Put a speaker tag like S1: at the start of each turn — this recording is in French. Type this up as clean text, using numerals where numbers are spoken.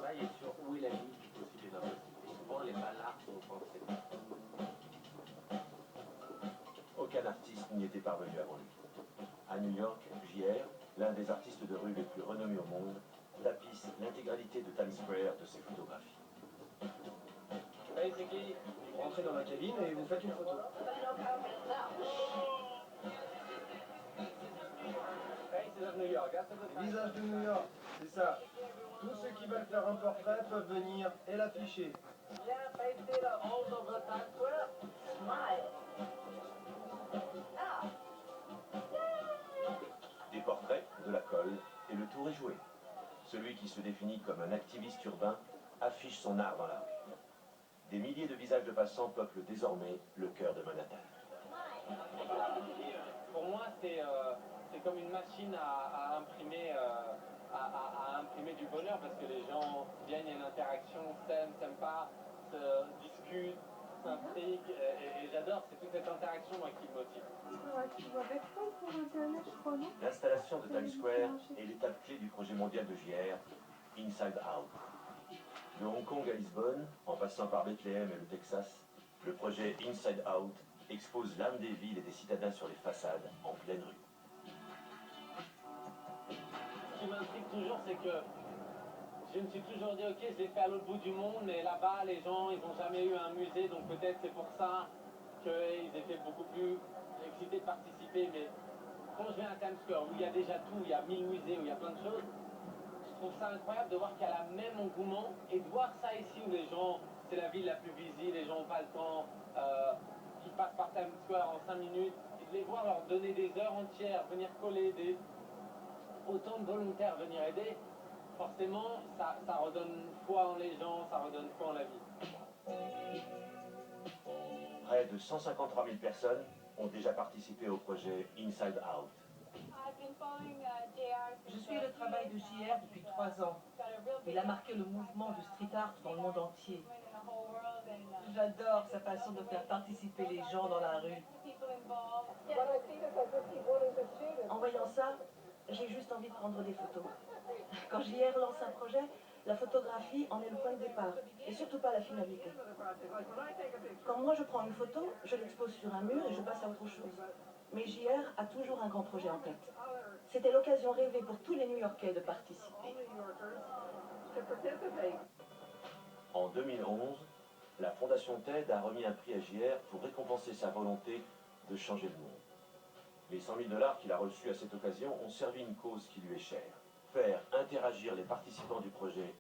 S1: travail est sur où est la limite du possible et de l'impossible. Et souvent, elle n'est pas là où on pensait.
S2: Aucun artiste n'y était parvenu avant lui. À New York, JR, l'un des artistes de rue les plus renommés au monde, tapisse l'intégralité de Times Square de ses photographies.
S3: Basically, vous rentrez dans la cabine et vous faites une photo. Faces of New York, les visages de New York, c'est ça. Tous ceux qui veulent faire un portrait peuvent venir et l'afficher.
S2: Des portraits, de la colle, et le tour est joué. Celui qui se définit comme un activiste urbain affiche son art dans la rue. Des milliers de visages de passants peuplent désormais le cœur de Manhattan.
S4: Pour moi, c'est comme une machine à imprimer, à imprimer du bonheur parce que les gens viennent, il y a une interaction, s'aiment pas, se discutent, s'intriguent et j'adore, c'est toute cette interaction moi qui me motive.
S2: L'installation de Times Square est l'étape clé du projet mondial de JR, Inside Out. De Hong Kong à Lisbonne, en passant par Bethléem et le Texas, le projet Inside Out expose l'âme des villes et des citadins sur les façades, en pleine rue.
S4: Ce qui m'intrigue toujours, c'est que je me suis toujours dit, ok, je l'ai fait à l'autre bout du monde, mais là-bas, les gens, ils n'ont jamais eu un musée, donc peut-être c'est pour ça qu'ils étaient beaucoup plus excités de participer. Mais quand je viens à Times Square, où il y a déjà tout, il y a 1000 musées, où il y a plein de choses, je trouve ça incroyable de voir qu'il y a le même engouement, et de voir ça ici, où les gens, c'est la ville la plus visible, les gens n'ont pas le temps, qui passent par Times Square en 5 minutes, et de les voir leur donner des heures entières, venir coller, autant de volontaires venir aider. Forcément, ça redonne foi en les gens, ça redonne foi en la vie.
S2: Près de 153 000 personnes ont déjà participé au projet Inside Out.
S5: Je suis le travail de JR depuis 3 ans. Il a marqué le mouvement du street art dans le monde entier. J'adore sa façon de faire participer les gens dans la rue. En voyant ça, j'ai juste envie de prendre des photos. Quand JR lance un projet, la photographie en est le point de départ, et surtout pas la finalité. Quand moi je prends une photo, je l'expose sur un mur et je passe à autre chose. Mais JR a toujours un grand projet en tête. C'était l'occasion rêvée pour tous les New-Yorkais de participer.
S2: En 2011, la Fondation TED a remis un prix à JR pour récompenser sa volonté de changer le monde. Les 100 000 $ qu'il a reçus à cette occasion ont servi une cause qui lui est chère. Faire interagir les participants du projet